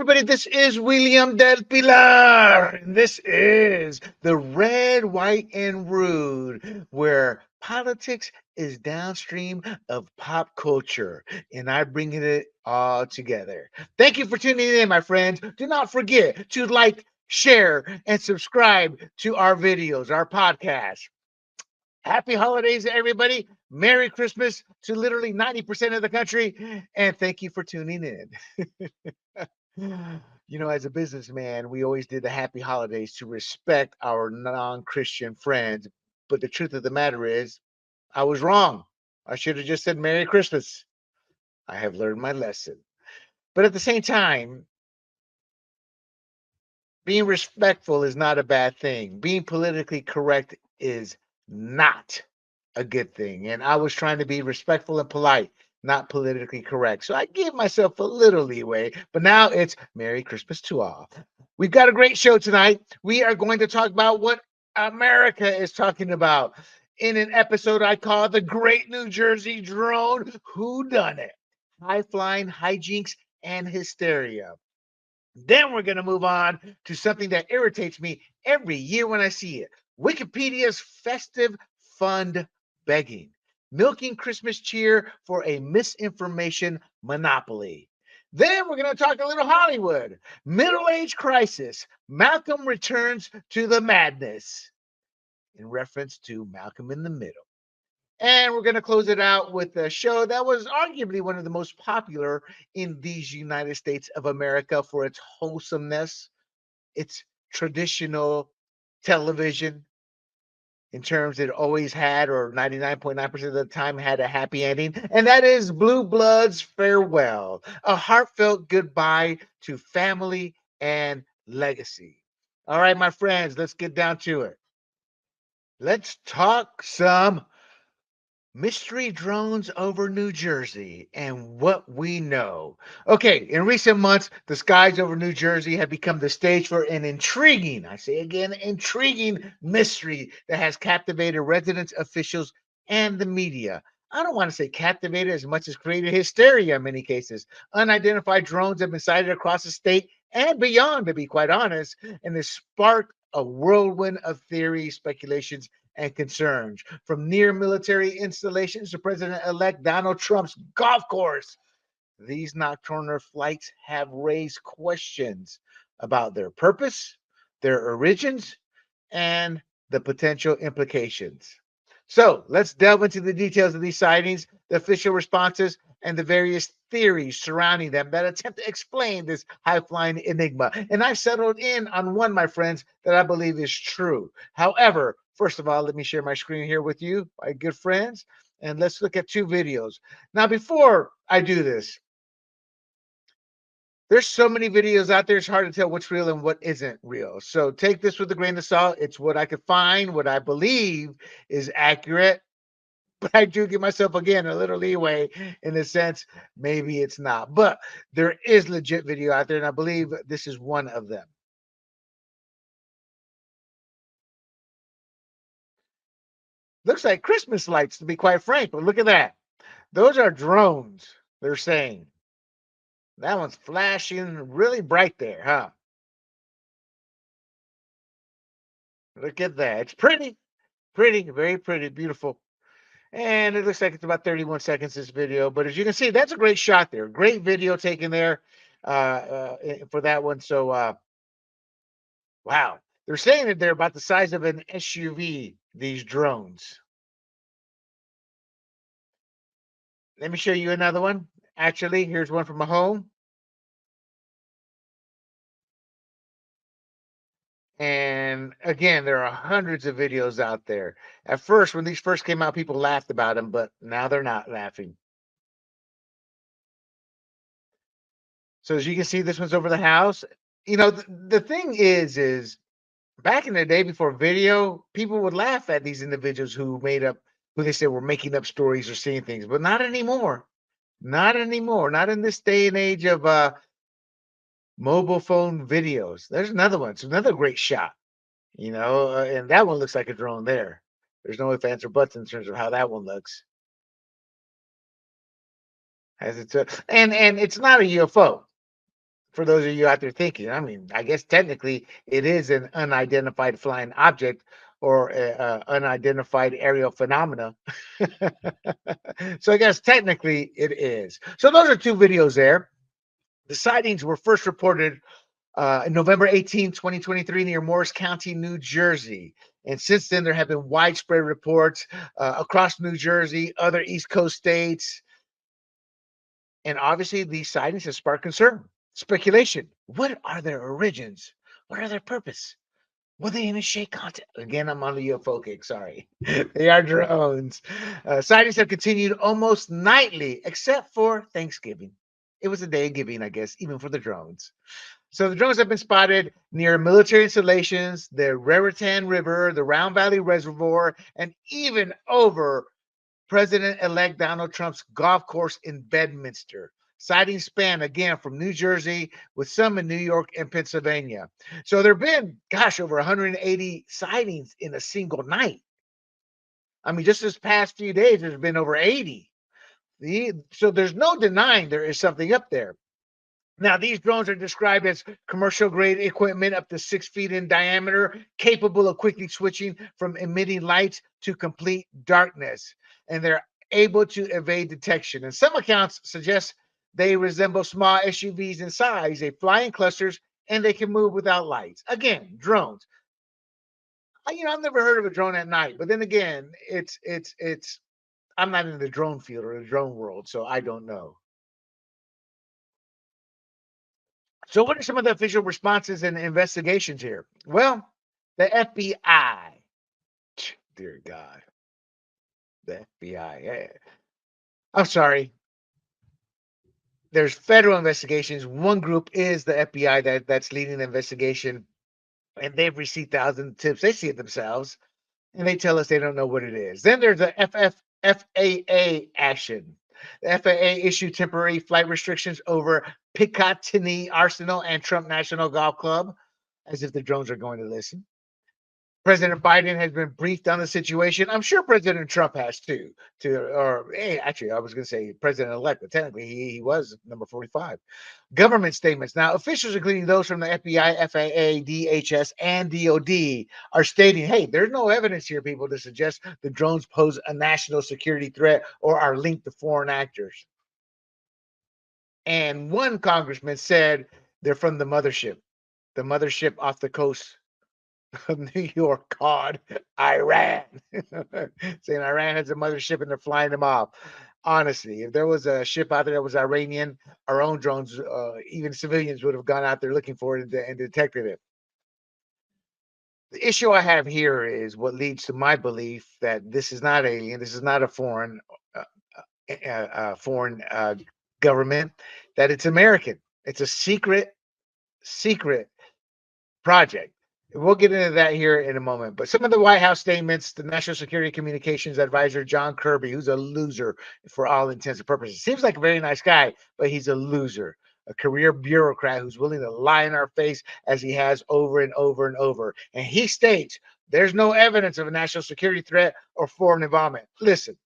everybody. This is WilliamDelPilar. And this is the Red, White, and Rude, where politics is downstream of pop culture. And I bring it all together. Thank you for tuning in, my friends. Do not forget to like, share, and subscribe to our videos, our podcast. Happy holidays, everybody. Merry Christmas to literally 90% of the country. And thank you for tuning in. As a businessman, we always did the happy holidays to respect our non Christian friends. But the truth of the matter is, I was wrong. I should have just said Merry Christmas. I have learned my lesson. But at the same time, being respectful is not a bad thing. Being politically correct is not a good thing. And I was trying to be respectful and polite, not politically correct. So I gave myself a little leeway, but now it's Merry Christmas to all. We've got a great show tonight. We are going to talk about what America is talking about in an episode I call The Great New Jersey Drone Who Done It? High flying hijinks and hysteria. Then we're going to move on to something that irritates me every year when I see it. Wikipedia's festive fund begging, milking Christmas cheer for a misinformation monopoly. Then we're going to talk a little Hollywood. Middle age crisis. Malcolm returns to the madness in reference to Malcolm in the Middle. And we're going to close it out with a show that was arguably one of the most popular in these United States of America for its wholesomeness, its traditional television, in terms it always had, or 99.9% of the time had a happy ending. And that is Blue Bloods Farewell, a heartfelt goodbye to family and legacy. All right, my friends, let's get down to it. Let's talk some mystery drones over New Jersey and what we know. Okay, in recent months, the skies over New Jersey have become the stage for an intriguing, I say again, intriguing mystery that has captivated residents, officials, and the media. I don't want to say captivated as much as created hysteria in many cases. Unidentified drones have been sighted across the state and beyond, to be quite honest, and has sparked a whirlwind of theories, speculations, and concerns, from near military installations to President elect Donald Trump's golf course. These nocturnal flights have raised questions about their purpose, their origins, and the potential implications. So let's delve into the details of these sightings, the official responses, and the various theories surrounding them that attempt to explain this high flying enigma. And I've settled in on one, my friends, that I believe is true. However, first of all, let me share my screen here with you, my good friends, and let's look at two videos. Now, before I do this, there's so many videos out there, it's hard to tell what's real and what isn't real. So take this with a grain of salt. It's what I could find, what I believe is accurate. But I do give myself, again, a little leeway in the sense maybe it's not. But there is legit video out there, and I believe this is one of them. Looks like Christmas lights, to be quite frank, but look at that. Those are drones, they're saying. That one's flashing really bright there, huh? Look at that. It's pretty, pretty, very pretty, beautiful. And it looks like it's about 31 seconds, this video. But as you can see, that's a great shot there. Great video taken there for that one. So, wow. They're saying that they're about the size of an SUV, these drones. Let me show you another one. Actually, here's one from a home. And again, there are hundreds of videos out there. At first, when these first came out, people laughed about them, but now they're not laughing. So as you can see, this one's over the house. The thing is back in the day before video, people would laugh at these individuals who they said were making up stories or seeing things, but not anymore. Not anymore. Not in this day and age of mobile phone videos. There's another one. It's another great shot, and that one looks like a drone there. There's no ifs, ands, or buts in terms of how that one looks. As it's and it's not a UFO. For those of you out there thinking, I mean, I guess technically it is an unidentified flying object or unidentified aerial phenomena. So I guess technically it is. So those are two videos there. The sightings were first reported November 18, 2023, near Morris County, New Jersey. And since then, there have been widespread reports across New Jersey, other East Coast states. And obviously, these sightings have sparked concern, speculation. What are their origins? What are their purpose? Will they initiate contact? Again, I'm on the UFO kick. Sorry. They are drones. Sightings have continued almost nightly, except for Thanksgiving. It was a day of giving, I guess, even for the drones. So the drones have been spotted near military installations, the Raritan River, the Round Valley Reservoir, and even over President-elect Donald Trump's golf course in Bedminster. Sightings span again from New Jersey, with some in New York and Pennsylvania. So there have been, gosh, over 180 sightings in a single night. I mean, just this past few days, there's been over 80. So there's no denying there is something up there. Now, these drones are described as commercial grade equipment up to 6 feet in diameter, capable of quickly switching from emitting lights to complete darkness. And they're able to evade detection. And some accounts suggest they resemble small SUVs in size. They fly in clusters and they can move without lights. Again, drones. I've never heard of a drone at night, but then again, it's. I'm not in the drone field or the drone world, so I don't know. So, what are some of the official responses and investigations here? Well, the FBI, dear God, the FBI. I'm sorry. There's federal investigations. One group is the FBI that's leading the investigation, and they've received thousands of tips. They see it themselves, and they tell us they don't know what it is. Then there's the FAA action. The FAA issued temporary flight restrictions over Picatinny Arsenal and Trump National Golf Club, as if the drones are going to listen. President Biden has been briefed on the situation. I'm sure President Trump has too. Actually, I was going to say President-elect, but technically he was number 45. Government statements. Now, officials, including those from the FBI, FAA, DHS, and DOD, are stating, hey, there's no evidence here, people, to suggest the drones pose a national security threat or are linked to foreign actors. And one congressman said they're from the mothership off the coast of New York called Iran, saying Iran has a mothership and they're flying them off. Honestly, if there was a ship out there that was Iranian, our own drones, even civilians, would have gone out there looking for it and detected it. The issue I have here is what leads to my belief that this is not alien. This is not a foreign government. That it's American. It's a secret project. We'll get into that here in a moment. But some of the White House statements, the National Security Communications Advisor, John Kirby, who's a loser for all intents and purposes. Seems like a very nice guy, but he's a loser, a career bureaucrat who's willing to lie in our face as he has over and over and over. And he states there's no evidence of a national security threat or foreign involvement. Listen,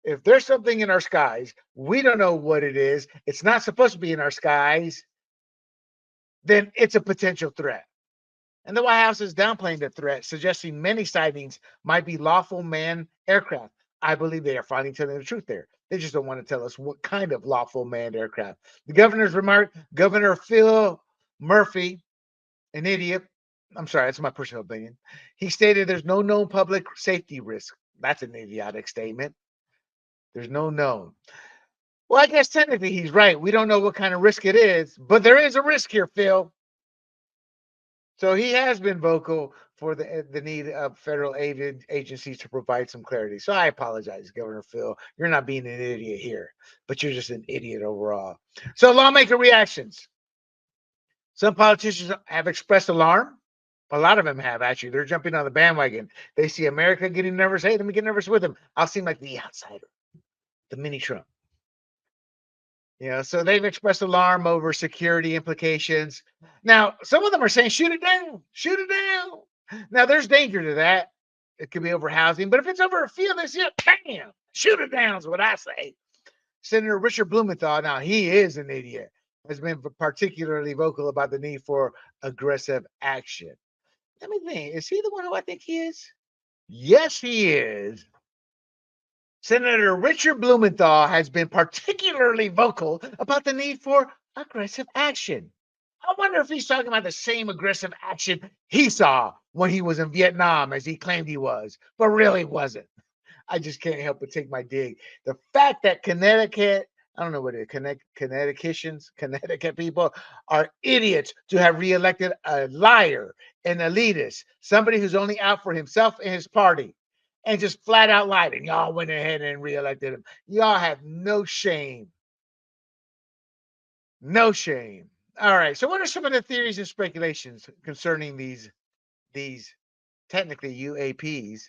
if there's something in our skies, we don't know what it is. It's not supposed to be in our skies. Then it's a potential threat. And the White House is downplaying the threat, suggesting many sightings might be lawful manned aircraft. I believe they are finally telling the truth there. They just don't want to tell us what kind of lawful manned aircraft. The governor's remark, Governor Phil Murphy, an idiot. I'm sorry, that's my personal opinion. He stated there's no known public safety risk. That's an idiotic statement. There's no known. Well, I guess technically he's right. We don't know what kind of risk it is, but there is a risk here, Phil. So he has been vocal for the need of federal agencies to provide some clarity. So I apologize, Governor Phil. You're not being an idiot here, but you're just an idiot overall. So lawmaker reactions. Some politicians have expressed alarm. A lot of them have, actually. They're jumping on the bandwagon. They see America getting nervous. Hey, let me get nervous with them. I'll seem like the outsider, the mini Trump. So they've expressed alarm over security implications. Now, some of them are saying, shoot it down, shoot it down. Now, there's danger to that. It could be over housing, but if it's over a field, they say, bam, shoot it down is what I say. Senator Richard Blumenthal, now he is an idiot. has been particularly vocal about the need for aggressive action. Let me think. Is he the one who I think he is? Yes, he is. Senator Richard Blumenthal has been particularly vocal about the need for aggressive action. I wonder if he's talking about the same aggressive action he saw when he was in Vietnam as he claimed he was, but really wasn't. I just can't help but take my dig. The fact that Connecticut, I don't know what it is, Connecticut people are idiots to have reelected a liar, an elitist, somebody who's only out for himself and his party, and just flat out lied. And y'all went ahead and reelected him. Y'all have no shame. No shame. All right. So, what are some of the theories and speculations concerning these technically UAPs?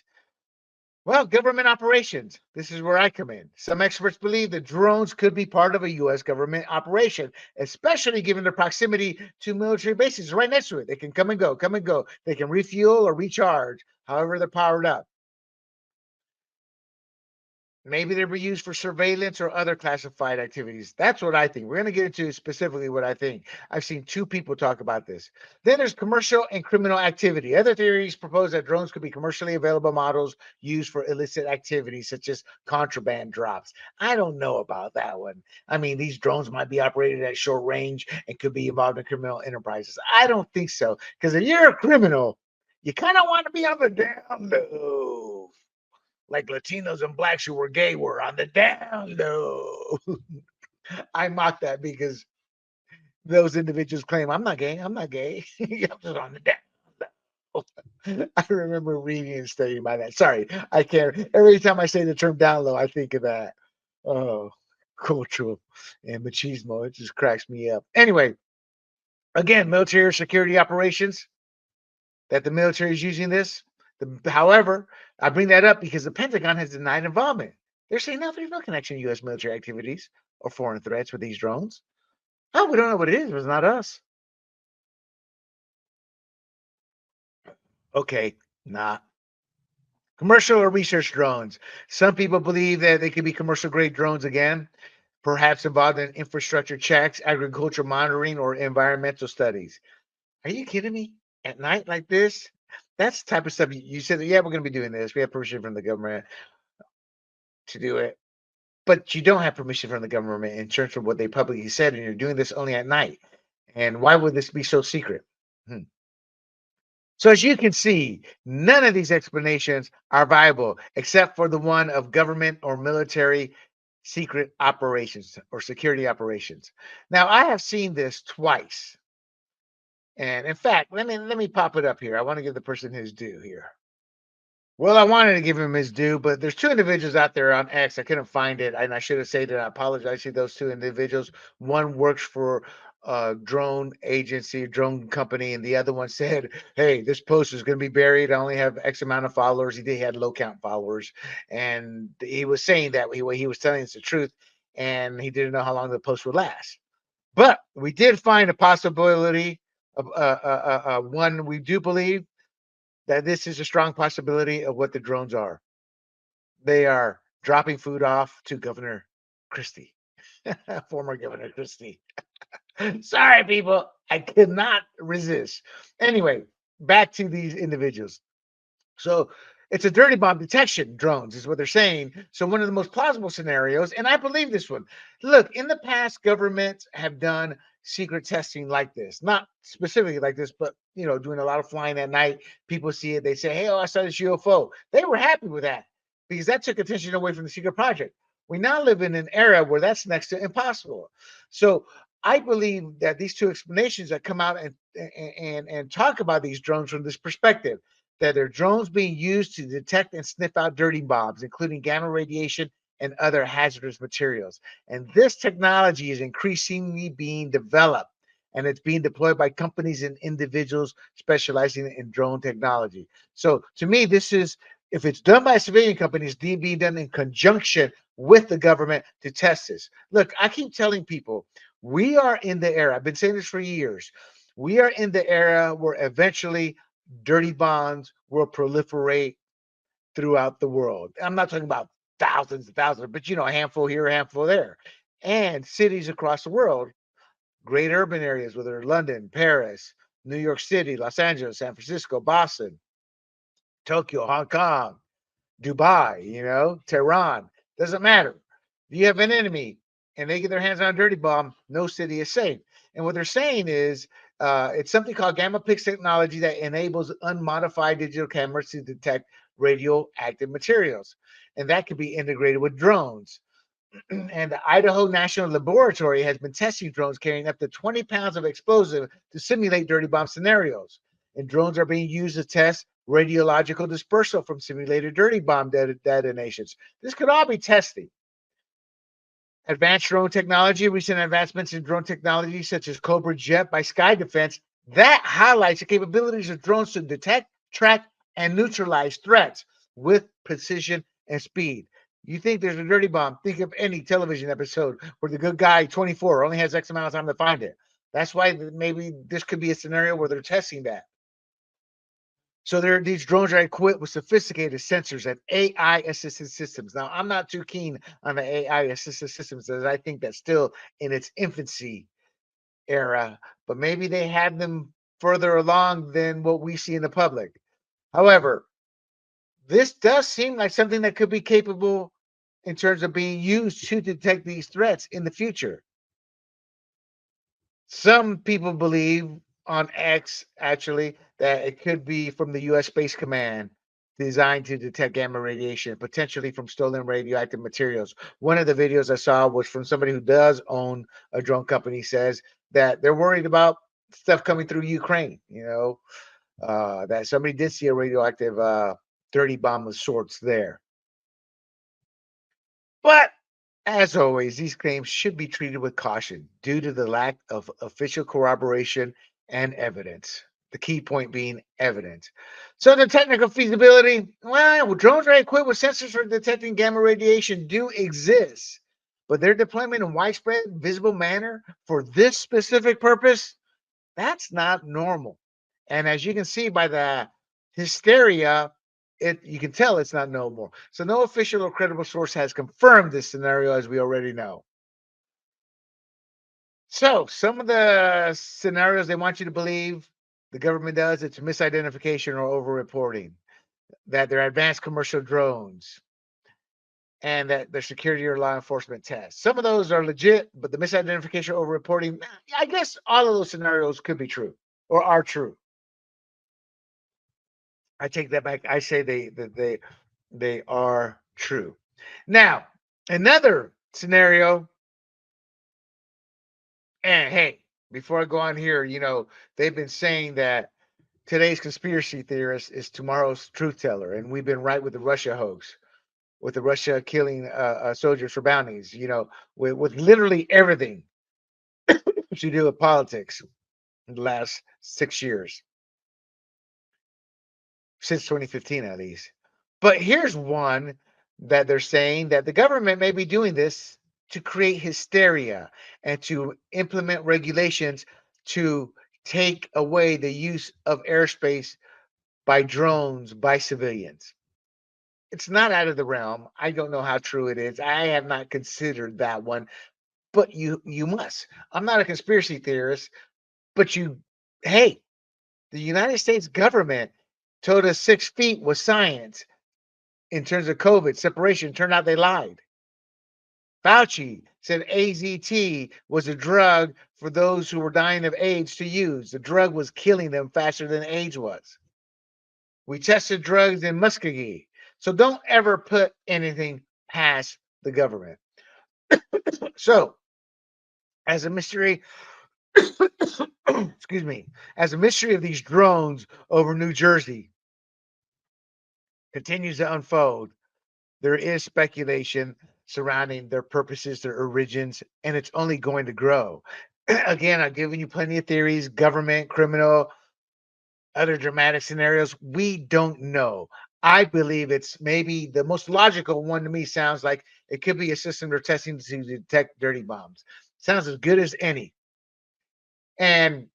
Well, government operations. This is where I come in. Some experts believe that drones could be part of a U.S. government operation, especially given their proximity to military bases right next to it. They can come and go, come and go. They can refuel or recharge, however they're powered up. Maybe they were used for surveillance or other classified activities. That's what I think. We're going to get into specifically what I think. I've seen two people talk about this. Then there's commercial and criminal activity. Other theories propose that drones could be commercially available models used for illicit activities such as contraband drops. I don't know about that one. I mean, these drones might be operated at short range and could be involved in criminal enterprises. I don't think so. Because if you're a criminal, you kind of want to be on the down low like Latinos and blacks who were gay were on the down low. I mock that because those individuals claim I'm not gay. I'm not gay. I'm just on the down low. I remember reading and studying by that. Sorry, I can't. Every time I say the term down low, I think of that. Oh, cultural and machismo. It just cracks me up. Anyway, again, military security operations that the military is using this. However, I bring that up because the Pentagon has denied involvement. They're saying no, there's no connection to U.S. military activities or foreign threats with these drones. Oh, we don't know what it is. It's not us. Okay, nah. Commercial or research drones. Some people believe that they could be commercial grade drones again, perhaps involved in infrastructure checks, agricultural monitoring, or environmental studies. Are you kidding me? At night like this? That's the type of stuff you said, yeah, we're going to be doing this. We have permission from the government to do it. But you don't have permission from the government in terms of what they publicly said, and you're doing this only at night. And why would this be so secret? Hmm. So, as you can see, none of these explanations are viable except for the one of government or military secret operations or security operations. Now, I have seen this twice. And in fact, let me pop it up here. I want to give the person his due here. Well, I wanted to give him his due, but there's two individuals out there on X. I couldn't find it, and I should have said it. I apologize to those two individuals. One works for a drone agency, drone company, and the other one said, "Hey, this post is going to be buried. I only have X amount of followers." He had low count followers, and he was saying that he was telling us the truth, and he didn't know how long the post would last. But we did find a possibility of one we do believe that this is a strong possibility of what the drones are. They are dropping food off to Governor Christie, former Governor Christie. Sorry, people, I could not resist. Anyway, back to these individuals. So it's a dirty bomb detection drones, is what they're saying. So one of the most plausible scenarios, and I believe this one. Look, in the past, governments have done secret testing like this, not specifically like this, but doing a lot of flying at night. People see it, they say, "Hey, oh, I saw this UFO." They were happy with that because that took attention away from the secret project. We now live in an era where that's next to impossible. So I believe that these two explanations that come out and talk about these drones from this perspective that they're drones being used to detect and sniff out dirty bombs, including gamma radiation and other hazardous materials. And this technology is increasingly being developed and it's being deployed by companies and individuals specializing in drone technology. So to me, this is, if it's done by civilian companies, being done in conjunction with the government to test this. Look, I keep telling people, we are in the era, I've been saying this for years, we are in the era where eventually dirty bonds will proliferate throughout the world. I'm not talking about thousands and thousands, but a handful here, a handful there. And cities across the world great urban areas, whether London, Paris, New York City, Los Angeles, San Francisco, Boston, Tokyo, Hong Kong, Dubai, Tehran, doesn't matter. If you have an enemy and they get their hands on a dirty bomb, no city is safe. And what they're saying is it's something called gamma pix technology that enables unmodified digital cameras to detect radioactive materials. And that could be integrated with drones. And the Idaho National Laboratory has been testing drones carrying up to 20 pounds of explosive to simulate dirty bomb scenarios. And drones are being used to test radiological dispersal from simulated dirty bomb detonations. This could all be testing. Advanced drone technology, recent advancements in drone technology, such as Cobra Jet by Sky Defense, that highlights the capabilities of drones to detect, track, and neutralize threats with precision and speed. You think there's a dirty bomb? Think of any television episode where the good guy, 24, only has X amount of time to find it. That's why maybe this could be a scenario where they're testing that. So these drones are equipped with sophisticated sensors and AI assisted systems. Now, I'm not too keen on the AI assisted systems as I think that's still in its infancy era, but maybe they have them further along than what we see in the public. However, this does seem like something that could be capable in terms of being used to detect these threats in the future. Some people believe on X actually that it could be from the U.S. Space Command designed to detect gamma radiation, potentially from stolen radioactive materials. One of the videos I saw was from somebody who does own a drone company, says that they're worried about stuff coming through Ukraine, that somebody did see a radioactive dirty bomb of sorts there. But as always, these claims should be treated with caution due to the lack of official corroboration and evidence. The key point being evidence. So the technical feasibility, well, drones are equipped with sensors for detecting gamma radiation do exist, but their deployment in widespread, visible manner for this specific purpose, that's not normal. And as you can see by the hysteria, you can tell it's not normal. So no official or credible source has confirmed this scenario, as we already know. So some of the scenarios they want you to believe the government does, it's misidentification or overreporting, that they're advanced commercial drones, and that they're security or law enforcement tests. Some of those are legit, but the misidentification or overreporting, I guess all of those scenarios could be true or are true. I take that back. I say they are true. Now, another scenario, and hey, before I go on here, they've been saying that today's conspiracy theorist is tomorrow's truth teller, and we've been right with the Russia hoax, with the Russia killing soldiers for bounties, with literally everything to do with politics in the last 6 years, since 2015 at least. But here's one that they're saying that the government may be doing this to create hysteria and to implement regulations to take away the use of airspace by drones by civilians. It's not out of the realm. I don't know how true it is. I have not considered that one, but you must. I'm not a conspiracy theorist, but hey, the United States government told us 6 feet was science in terms of COVID separation. Turned out they lied. Fauci said AZT was a drug for those who were dying of AIDS to use. The drug was killing them faster than AIDS was. We tested drugs in Muskogee. So don't ever put anything past the government. So, as a mystery, excuse me, as a mystery of these drones over New Jersey continues to unfold, there is speculation surrounding their purposes, their origins, and it's only going to grow. Again, I've given you plenty of theories, government, criminal, other dramatic scenarios. We don't know. I believe it's maybe the most logical one to me sounds like it could be a system they're testing to detect dirty bombs. Sounds as good as any. And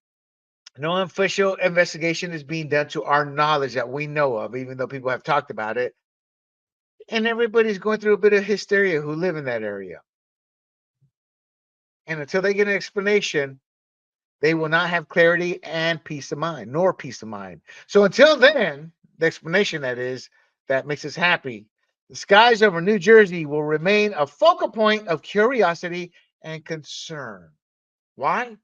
no official investigation is being done to our knowledge that we know of, even though people have talked about it. And everybody's going through a bit of hysteria who live in that area. And until they get an explanation, They will not have clarity and peace of mind, nor peace of mind. So until then, the explanation that is that makes us happy. The skies over New Jersey will remain a focal point of curiosity and concern. Why?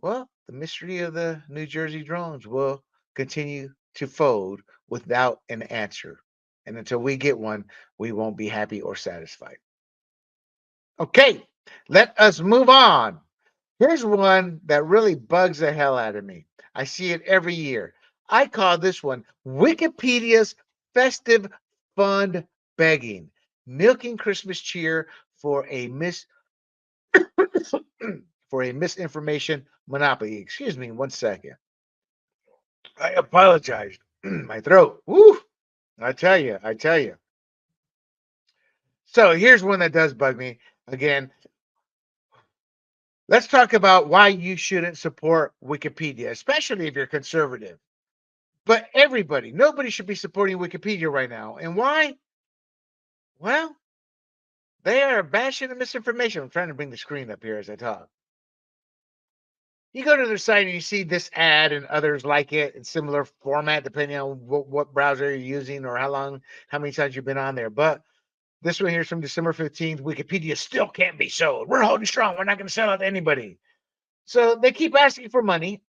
Well, the mystery of the New Jersey drones will continue to fold without an answer. And until we get one, we won't be happy or satisfied. Okay, let us move on. Here's one that really bugs the hell out of me. I see it every year. I call this one Wikipedia's festive fund begging, milking Christmas cheer for a for a misinformation monopoly. Excuse me, 1 second. I apologize. My throat. Woo! I tell you. So here's one that does bug me. Again, let's talk about why you shouldn't support Wikipedia, especially if you're conservative. But everybody, nobody should be supporting Wikipedia right now. And why? Well, they are bashing the misinformation. I'm trying to bring the screen up here as I talk. You go to their site and you see this ad and others like it in similar format, depending on what browser you're using or how many times you've been on there. But this one here is from December 15th. Wikipedia still can't be sold. We're holding strong. We're not going to sell it to anybody. So they keep asking for money.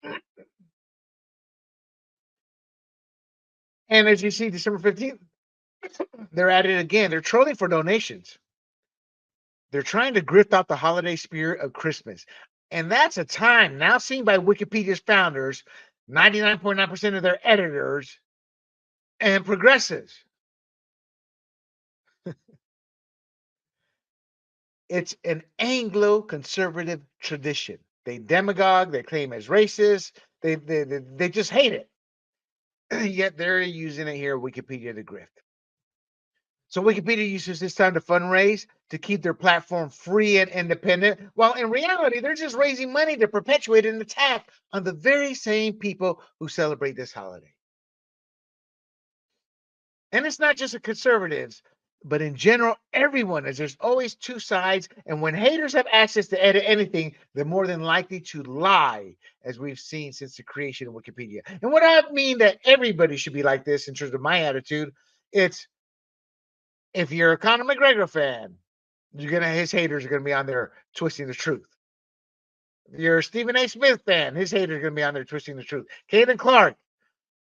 And as you see, December 15th, they're at it again. They're trolling for donations. They're trying to grift out the holiday spirit of Christmas. And that's a time now seen by Wikipedia's founders, 99.9% of their editors, and progressives. It's an Anglo conservative tradition. They demagogue, they claim as racist, they just hate it. Yet they're using it here, Wikipedia, to grift. So Wikipedia uses this time to fundraise to keep their platform free and independent, while in reality, they're just raising money to perpetuate an attack on the very same people who celebrate this holiday. And it's not just the conservatives, but in general, everyone, as there's always two sides. And when haters have access to edit anything, they're more than likely to lie, as we've seen since the creation of Wikipedia. And what I mean that everybody should be like this in terms of my attitude, it's if you're a Conor McGregor fan, his haters are gonna be on there twisting the truth. If you're a Stephen A. Smith fan, his haters are gonna be on there twisting the truth. Caden Clark,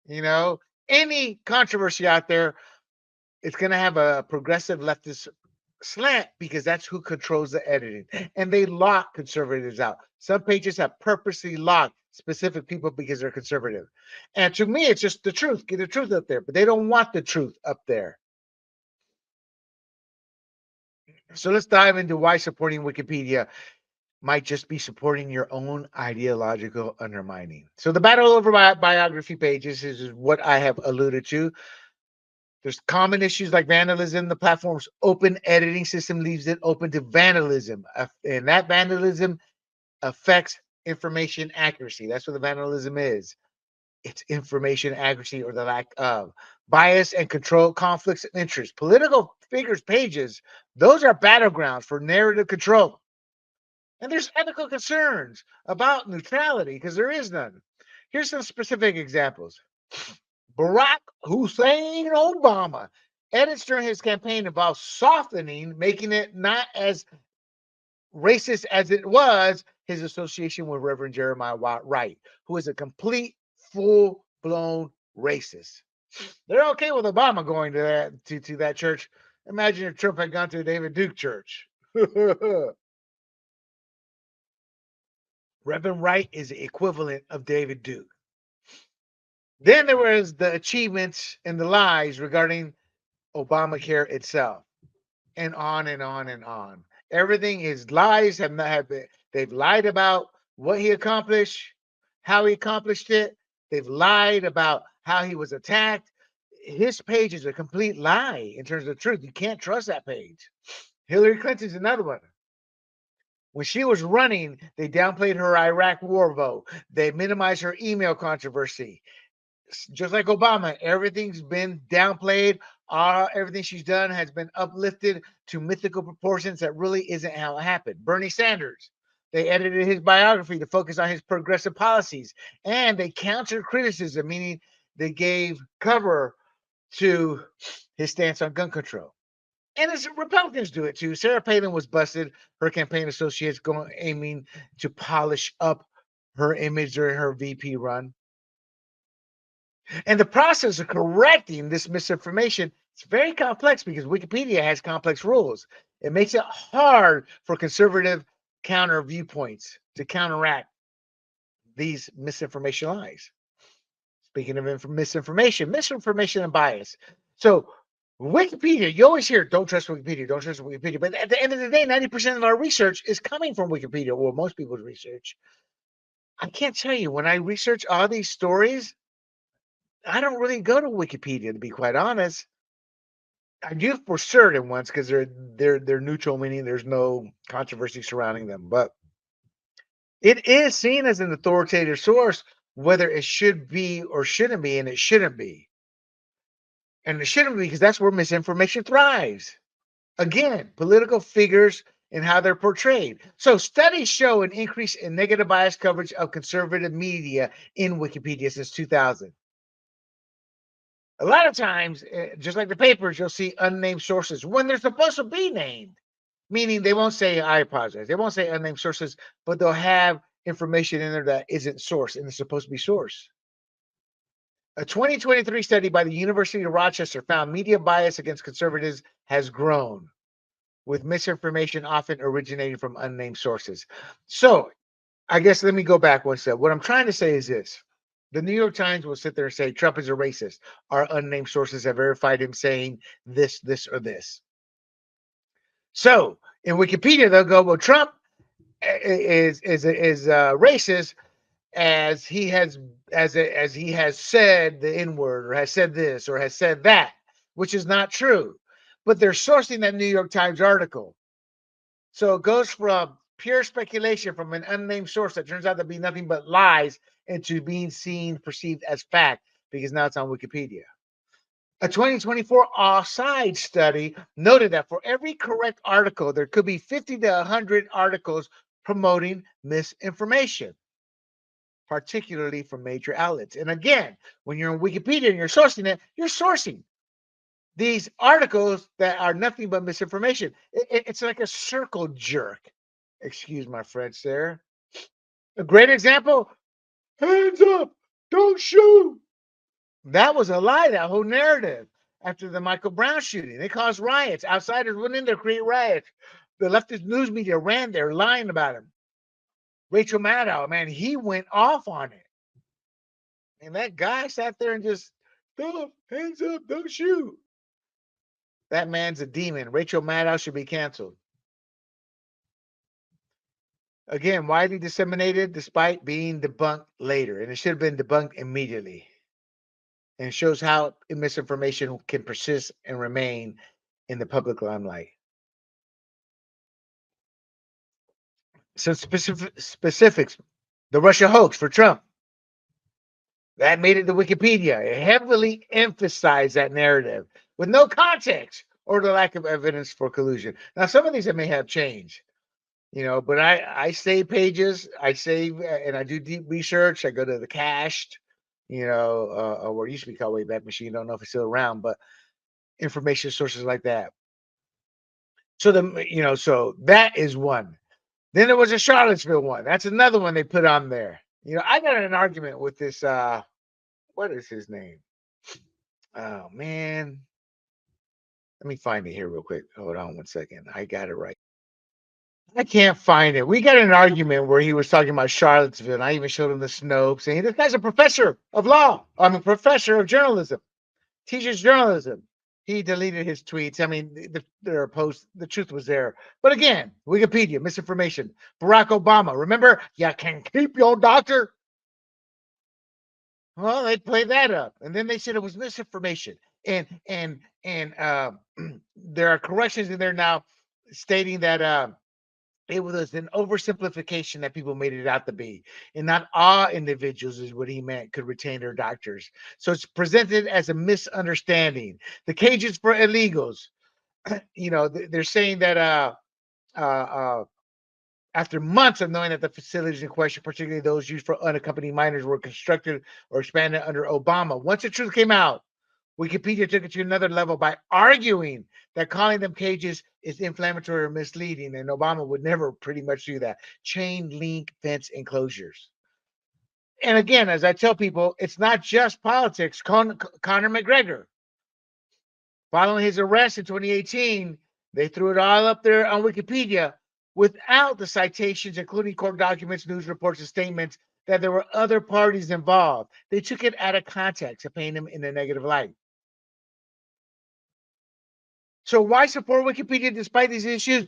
you know, any controversy out there, it's going to have a progressive leftist slant because that's who controls the editing. And they lock conservatives out. Some pages have purposely locked specific people because they're conservative. And to me, it's just the truth. Get the truth up there. But they don't want the truth up there. So let's dive into why supporting Wikipedia might just be supporting your own ideological undermining. So the battle over biography pages is what I have alluded to. There's common issues like vandalism. The platform's open editing system leaves it open to vandalism, and that vandalism affects information accuracy. That's what the vandalism is. It's information accuracy or the lack of bias and control, conflicts of interest. Political figures pages, those are battlegrounds for narrative control. And there's ethical concerns about neutrality because there is none. Here's some specific examples. Barack Hussein Obama edits during his campaign involved softening, making it not as racist as it was his association with Reverend Jeremiah Wright, who is a complete, full-blown racist. They're okay with Obama going to that church. Imagine if Trump had gone to the David Duke church. Reverend Wright is the equivalent of David Duke. Then there was the achievements and the lies regarding Obamacare itself, and on and on and on. Everything is lies. Have been, they've lied about what he accomplished, how he accomplished it. They've lied about how he was attacked. His page is a complete lie in terms of truth. You can't trust that page. Hillary Clinton's another one. When she was running, they downplayed her Iraq war vote. They minimized her email controversy. Just like Obama, everything's been downplayed. Everything she's done has been uplifted to mythical proportions that really isn't how it happened. Bernie Sanders, They edited his biography to focus on his progressive policies, and they countered criticism, meaning they gave cover to his stance on gun control. And as Republicans do it too. Sarah Palin was busted. Her campaign associates going aiming to polish up her image during her VP run. And the process of correcting this misinformation is very complex because Wikipedia has complex rules. It makes it hard for conservative counter viewpoints to counteract these misinformation lies. Speaking of misinformation and bias. So Wikipedia, you always hear, don't trust Wikipedia, don't trust Wikipedia. But at the end of the day, 90% of our research is coming from Wikipedia, or most people's research. I can't tell you, when I research all these stories, I don't really go to Wikipedia, to be quite honest. I do for certain ones because they're neutral, meaning there's no controversy surrounding them. But it is seen as an authoritative source, whether it should be or shouldn't be, and it shouldn't be. And it shouldn't be because that's where misinformation thrives. Again, political figures and how they're portrayed. So studies show an increase in negative bias coverage of conservative media in Wikipedia since 2000. A lot of times, just like the papers, you'll see unnamed sources when they're supposed to be named, meaning they won't say, I apologize. They won't say unnamed sources, but they'll have information in there that isn't source and it's supposed to be source. A 2023 study by the University of Rochester found media bias against conservatives has grown, with misinformation often originating from unnamed sources. So I guess let me go back one step. What I'm trying to say is this. The New York Times will sit there and say Trump is a racist. Our unnamed sources have verified him saying this, or this. So in Wikipedia, they'll go, well, Trump is racist as he has said the N word, or has said this, or has said that, which is not true. But they're sourcing that New York Times article. So it goes from pure speculation from an unnamed source that turns out to be nothing but lies into being seen, perceived as fact, because now it's on Wikipedia. A 2024 offside study noted that for every correct article, there could be 50 to 100 articles promoting misinformation, particularly from major outlets. And again, when you're on Wikipedia and you're sourcing it, you're sourcing these articles that are nothing but misinformation. It's like a circle jerk. Excuse my French there. A great example, hands up, don't shoot. That was a lie, that whole narrative. After the Michael Brown shooting, they caused riots. Outsiders went in there, create riots. The leftist news media ran there lying about him. Rachel Maddow, man, he went off on it. And that guy sat there and just, stop, hands up, don't shoot. That man's a demon. Rachel Maddow should be canceled. Again, widely disseminated despite being debunked later, and it should have been debunked immediately. And it shows how misinformation can persist and remain in the public limelight. Some specifics: the Russia hoax for Trump. That made it to Wikipedia. It heavily emphasized that narrative with no context or the lack of evidence for collusion. Now, some of these may have changed, but I save pages, I save, and I do deep research. I go to the cached, or it used to be called Wayback Machine. Don't know if it's still around, but information sources like that. So so that is one. Then there was a Charlottesville one. That's another one they put on there. I got in an argument with this. What is his name? Oh man, let me find it here real quick. Hold on one second. I got it right. I can't find it. We got in an argument where he was talking about Charlottesville, and I even showed him the Snopes, saying this guy's a professor of law. I'm a professor of journalism, teaches journalism. He deleted his tweets. I mean, their posts, the truth was there. But again, Wikipedia, misinformation. Barack Obama, remember, you can keep your doctor. Well, they played that up, and then they said it was misinformation, and there are corrections in there now stating that it was an oversimplification that people made it out to be, and not all individuals is what he meant could retain their doctors. So it's presented as a misunderstanding. The cages for illegals, they're saying that uh after months of knowing that the facilities in question, particularly those used for unaccompanied minors, were constructed or expanded under Obama. Once the truth came out, Wikipedia took it to another level by arguing that calling them cages is inflammatory or misleading, and Obama would never pretty much do that. Chain link fence enclosures. And again, as I tell people, it's not just politics. Conor McGregor, following his arrest in 2018, they threw it all up there on Wikipedia without the citations, including court documents, news reports, and statements that there were other parties involved. They took it out of context and painted him in a negative light. So why support Wikipedia despite these issues?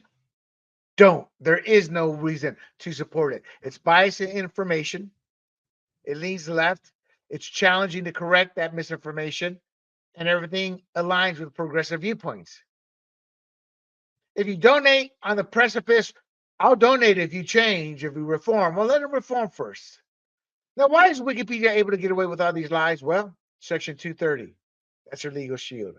Don't. There is no reason to support it. It's biased in information. It leans left. It's challenging to correct that misinformation, and everything aligns with progressive viewpoints. If you donate on the precipice, I'll donate if you change, if you reform. Well, let them reform first. Now, why is Wikipedia able to get away with all these lies? Well, Section 230. That's your legal shield.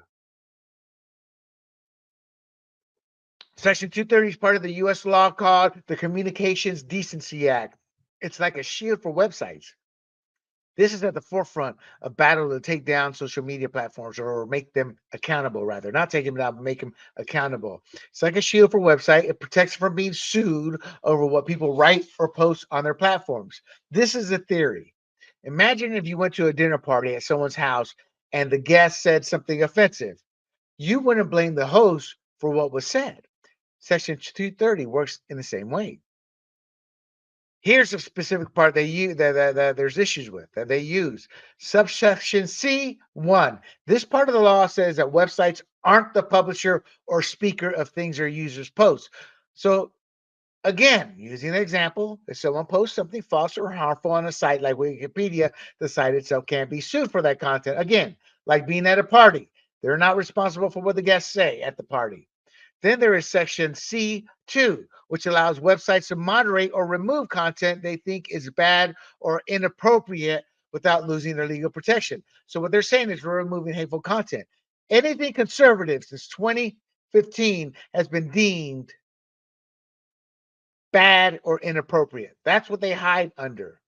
Section 230 is part of the U.S. law called the Communications Decency Act. It's like a shield for websites. This is at the forefront of battle to take down social media platforms or make them accountable, rather. Not take them down, but make them accountable. It's like a shield for website. It protects from being sued over what people write or post on their platforms. This is a theory. Imagine if you went to a dinner party at someone's house and the guest said something offensive. You wouldn't blame the host for what was said. Section 230 works in the same way. Here's a specific part they use that there's issues with that they use. Subsection C1. This part of the law says that websites aren't the publisher or speaker of things their users post. So again, using an example, if someone posts something false or harmful on a site like Wikipedia, the site itself can't be sued for that content. Again, like being at a party, they're not responsible for what the guests say at the party. Then there is section C2, which allows websites to moderate or remove content they think is bad or inappropriate without losing their legal protection. So what they're saying is we're removing hateful content. Anything conservative since 2015 has been deemed bad or inappropriate. That's what they hide under.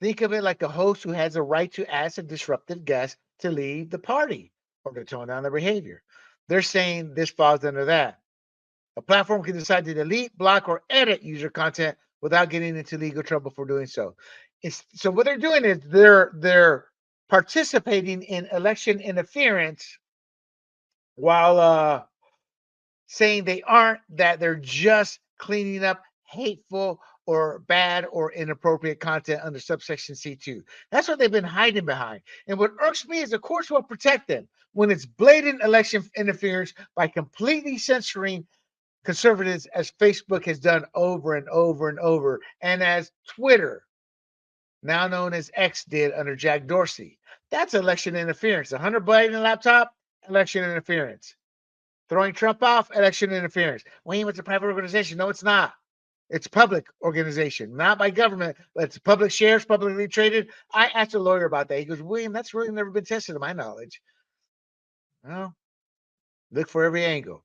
Think of it like a host who has a right to ask a disruptive guest to leave the party or to tone down their behavior. They're saying this falls under that. A platform can decide to delete, block, or edit user content without getting into legal trouble for doing so. So what they're doing is they're participating in election interference while saying they aren't, that they're just cleaning up hateful or bad or inappropriate content under subsection C2. That's what they've been hiding behind. And what irks me is the courts will protect them when it's blatant election interference by completely censoring conservatives, as Facebook has done over and over and over, and as Twitter, now known as X, did under Jack Dorsey. That's election interference. The Hunter Biden laptop, election interference. Throwing Trump off, election interference. Wayne, it's a private organization. No, it's not. It's public organization, not by government, but it's public shares, publicly traded. I asked a lawyer about that. He goes, William, that's really never been tested to my knowledge. Well, look for every angle.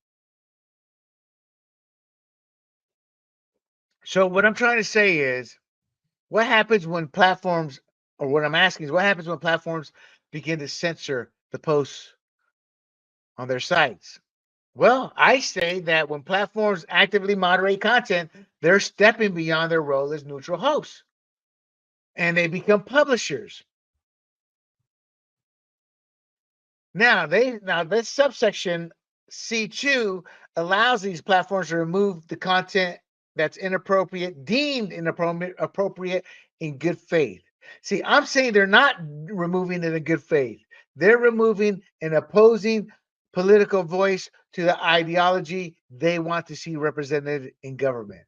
So what I'm trying to say is, what happens when platforms, or what I'm asking is, what happens when platforms begin to censor the posts on their sites? Well, I say that when platforms actively moderate content, they're stepping beyond their role as neutral hosts and they become publishers. Now, this subsection C2 allows these platforms to remove the content that's inappropriate, deemed inappropriate in good faith. See, I'm saying they're not removing it in good faith. They're removing an opposing political voice to the ideology they want to see represented in government.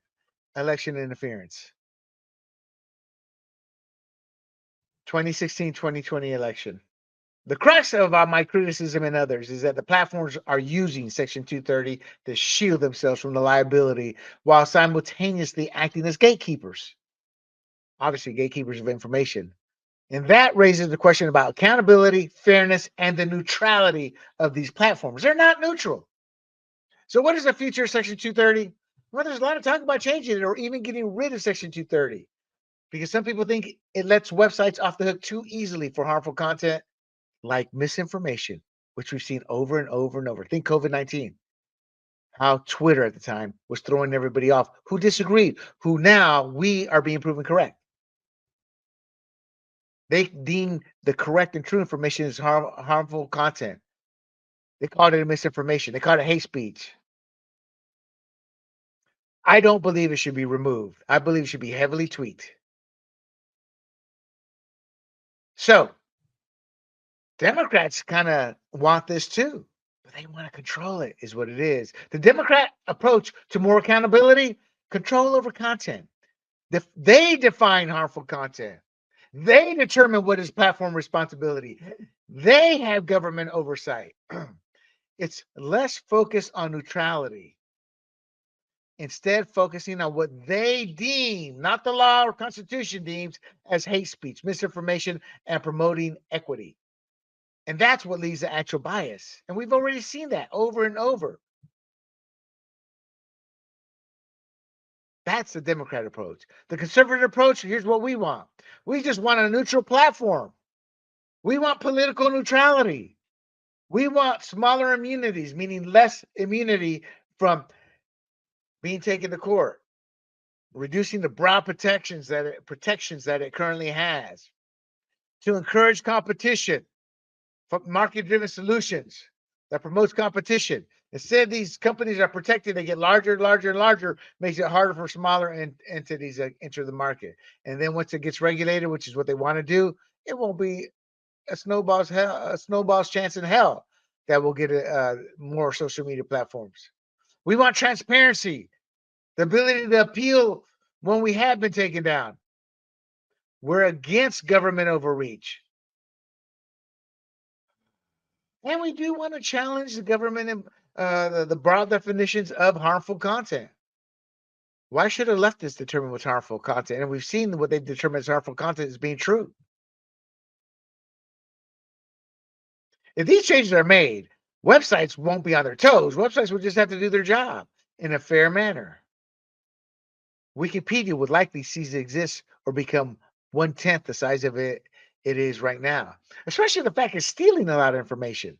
Election interference. 2016-2020 election. The crux of my criticism and others is that the platforms are using Section 230 to shield themselves from the liability while simultaneously acting as gatekeepers. Obviously, gatekeepers of information. And that raises the question about accountability, fairness, and the neutrality of these platforms. They're not neutral. So, what is the future of Section 230? Well, there's a lot of talk about changing it or even getting rid of Section 230 because some people think it lets websites off the hook too easily for harmful content like misinformation, which we've seen over and over and over. Think COVID-19, how Twitter at the time was throwing everybody off who disagreed, who now we are being proven correct. They deemed the correct and true information as harmful content. They called it misinformation. They called it hate speech. I don't believe it should be removed. I believe it should be heavily tweaked. So Democrats kind of want this too, but they want to control it, is what it is. The Democrat approach to more accountability, control over content. They define harmful content. They determine what is platform responsibility. They have government oversight. It's less focused on neutrality, instead focusing on what they deem, not the law or constitution deems, as hate speech, misinformation, and promoting equity. And that's what leads to actual bias. And we've already seen that over and over. That's the Democrat approach. The conservative approach, here's what we want. We just want a neutral platform. We want political neutrality. We want smaller immunities, meaning less immunity from being taken to court, reducing the broad protections that it currently has, to encourage competition for market-driven solutions that promotes competition. Instead, these companies are protected; they get larger, larger, and larger, makes it harder for smaller entities to enter the market. And then once it gets regulated, which is what they want to do, it won't be a snowball's chance in hell that will get more social media platforms. We want transparency, the ability to appeal when we have been taken down. We're against government overreach. And we do want to challenge the government and the broad definitions of harmful content. Why should a leftist determine what's harmful content? And we've seen what they've determined as harmful content as being true. If these changes are made, websites won't be on their toes. Websites will just have to do their job in a fair manner. Wikipedia would likely cease to exist or become 1/10 the size of it is right now, especially the fact it's stealing a lot of information.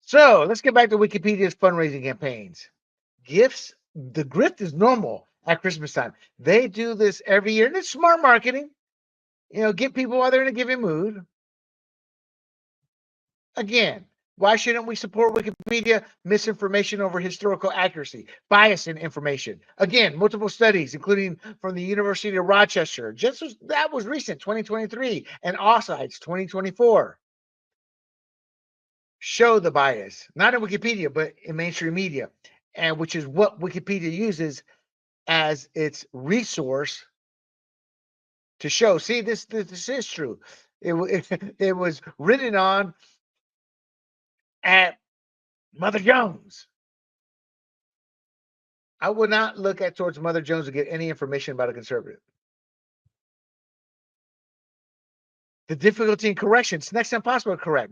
So let's get back to Wikipedia's fundraising campaigns. The grift is normal at Christmas time. They do this every year, and it's smart marketing. Get people while they're in a giving mood. Again, why shouldn't we support Wikipedia? Misinformation over historical accuracy, bias in information. Again, multiple studies, including from the University of Rochester, that was recent, 2023, and Offsides, 2024, show the bias, not in Wikipedia, but in mainstream media, and which is what Wikipedia uses as its resource to show. See, this is true. It was written on at Mother Jones. I would not look at towards Mother Jones to get any information about a conservative. The difficulty in corrections, next to impossible to correct.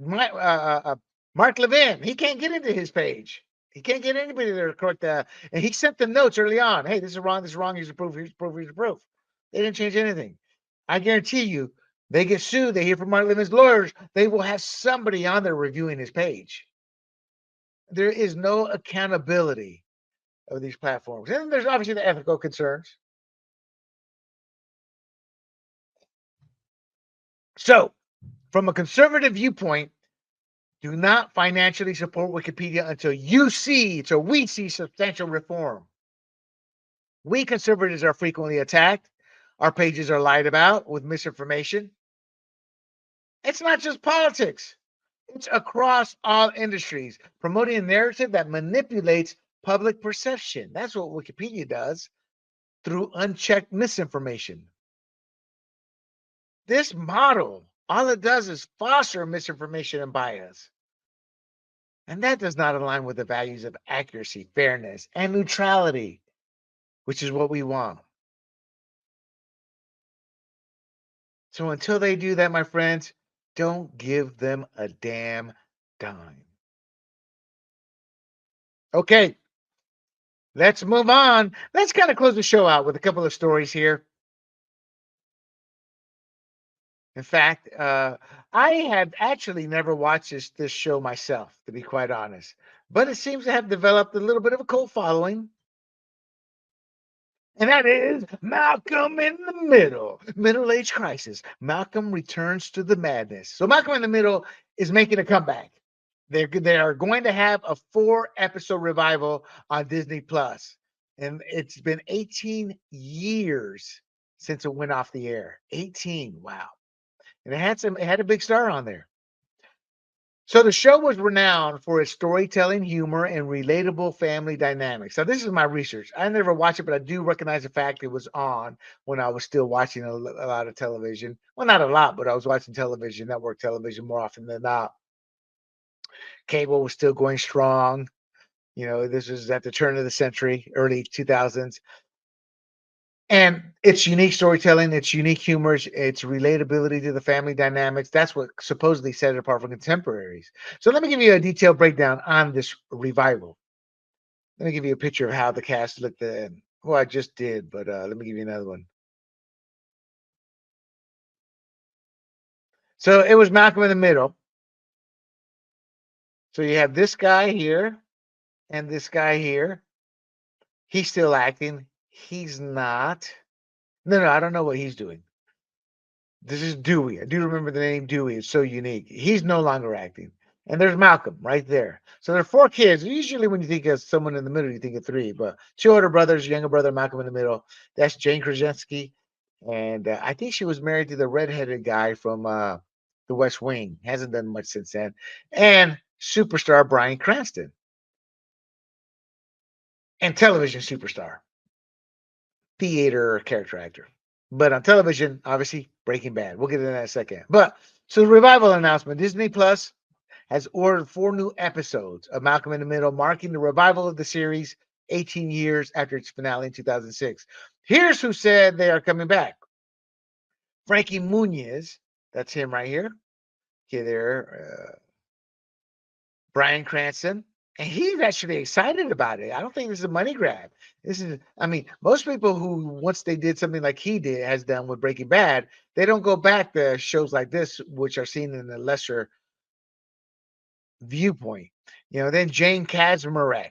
Mark Levin, he can't get into his page. He can't get anybody there to correct that. And he sent the notes early on. Hey, this is wrong. This is wrong. Here's the proof. Here's the proof. Here's the proof. They didn't change anything. I guarantee you, they get sued. They hear from Mark Levin's lawyers. They will have somebody on there reviewing his page. There is no accountability of these platforms. And there's obviously the ethical concerns. So, from a conservative viewpoint, do not financially support Wikipedia until we see substantial reform. We conservatives are frequently attacked. Our pages are lied about with misinformation. It's not just politics. It's across all industries, promoting a narrative that manipulates public perception. That's what Wikipedia does through unchecked misinformation. This model, all it does is foster misinformation and bias. And that does not align with the values of accuracy, fairness, and neutrality, which is what we want. So until they do that, my friends, don't give them a damn dime. Okay, let's move on. Let's kind of close the show out with a couple of stories here. In fact, I had actually never watched this show myself, to be quite honest, but it seems to have developed a little bit of a cult following. And that is Malcolm in the Middle. Middle age crisis. Malcolm returns to the madness. So Malcolm in the Middle is making a comeback. They are going to have a 4 episode revival on Disney Plus. And it's been 18 years since it went off the air. 18. Wow. And it had a big star on there. So the show was renowned for its storytelling, humor, and relatable family dynamics. Now, this is my research. I never watched it, but I do recognize the fact it was on when I was still watching a lot of television. Well, not a lot, but I was watching television, network television more often than not. Cable was still going strong. You know, this was at the turn of the century, early 2000s. And its unique storytelling, its unique humor, its relatability to the family dynamics, that's what supposedly set it apart from contemporaries. So let me give you a detailed breakdown on this revival. Let me give you a picture of how the cast looked then. Well, I just did, but let me give you another one. So it was Malcolm in the Middle. So you have this guy here and this guy here. He's still acting. He's not. No, I don't know what he's doing. This is Dewey. I do remember the name Dewey. It's so unique. He's no longer acting. And there's Malcolm right there. So there are 4 kids. Usually, when you think of someone in the middle, you think of 3, but 2 older brothers, younger brother, Malcolm in the middle. That's Jane Krasinski. And I think she was married to the redheaded guy from The West Wing. Hasn't done much since then. And superstar Bryan Cranston and television superstar, theater character actor. But on television, obviously, Breaking Bad. We'll get into that in a second. But so the revival announcement Disney Plus has ordered 4 new episodes of Malcolm in the Middle, marking the revival of the series 18 years after its finale in 2006. Here's who said they are coming back: Frankie Muniz, that's him right here. Okay, there, Bryan Cranston, and he's actually excited about it. I don't think this is a money grab. This is, I mean, most people who once they did something like he did has done with Breaking Bad, they don't go back to shows like this, which are seen in a lesser viewpoint. You know, then Jane Kazmarek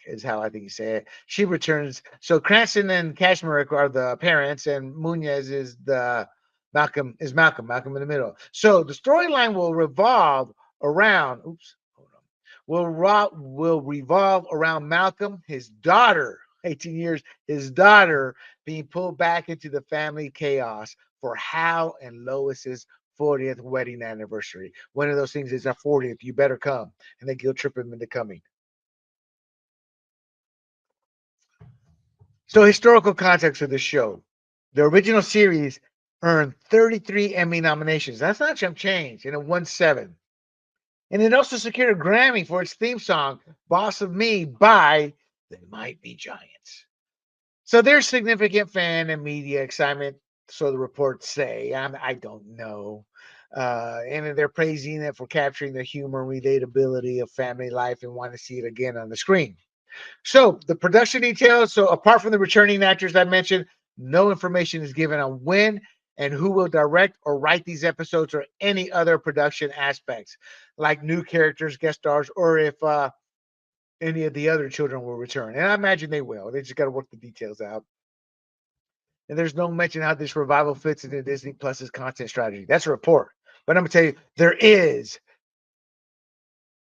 is how I think you say it. She returns. So Cranston and Kazmarek are the parents, and Munez is the Malcolm in the middle. So the storyline will revolve around. Oops, hold on. Will revolve around Malcolm, his daughter. 18 years, his daughter being pulled back into the family chaos for Hal and Lois's 40th wedding anniversary. One of those things is our 40th. You better come. And they guilt trip him into coming. So, historical context of the show: the original series earned 33 Emmy nominations. That's not chump change. And it won 7. And it also secured a Grammy for its theme song, Boss of Me by They Might Be Giants. So there's significant fan and media excitement, so the reports say. I don't know. And they're praising it for capturing the humor and relatability of family life and want to see it again on the screen. So the production details. So apart from the returning actors I mentioned, no information is given on when and who will direct or write these episodes or any other production aspects, like new characters, guest stars, or if any of the other children will return. And I imagine they will. They just got to work the details out. And there's no mention how this revival fits into Disney Plus's content strategy. That's a report. But I'm gonna tell you, there is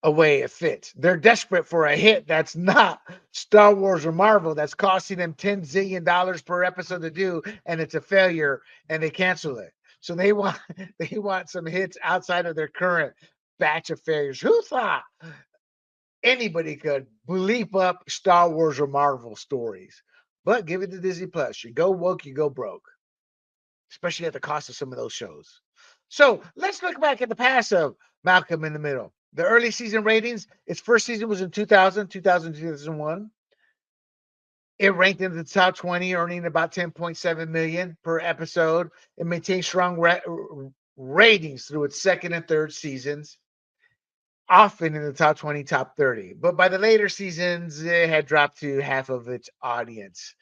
a way it fits. They're desperate for a hit that's not Star Wars or Marvel, that's costing them $10 zillion per episode to do, and it's a failure, and they cancel it. So they want they want some hits outside of their current batch of failures. Who thought anybody could bleep up Star Wars or Marvel stories? But give it to Disney Plus. You go woke, you go broke, especially at the cost of some of those shows. So let's look back at the past of Malcolm in the Middle. The early season ratings, its first season was in 2001. It ranked in the top 20, earning about 10.7 million per episode. It maintained strong ratings through its second and third seasons. often in the top 20, top 30. But by the later seasons, it had dropped to half of its audience.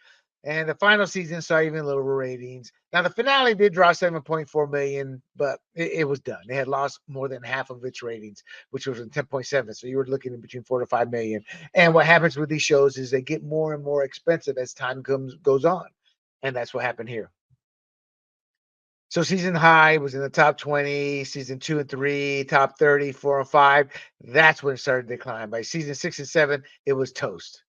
And the final season saw even lower ratings. Now, the finale did draw 7.4 million, but it was done. It had lost more than half of its ratings, which was in 10.7. So you were looking in between 4 to 5 million. And what happens with these shows is they get more and more expensive as time goes on. And that's what happened here. So season high was in the top 20, season 2 and 3, top 30, 4 and 5. That's when it started to decline. By season 6 and 7, it was toast.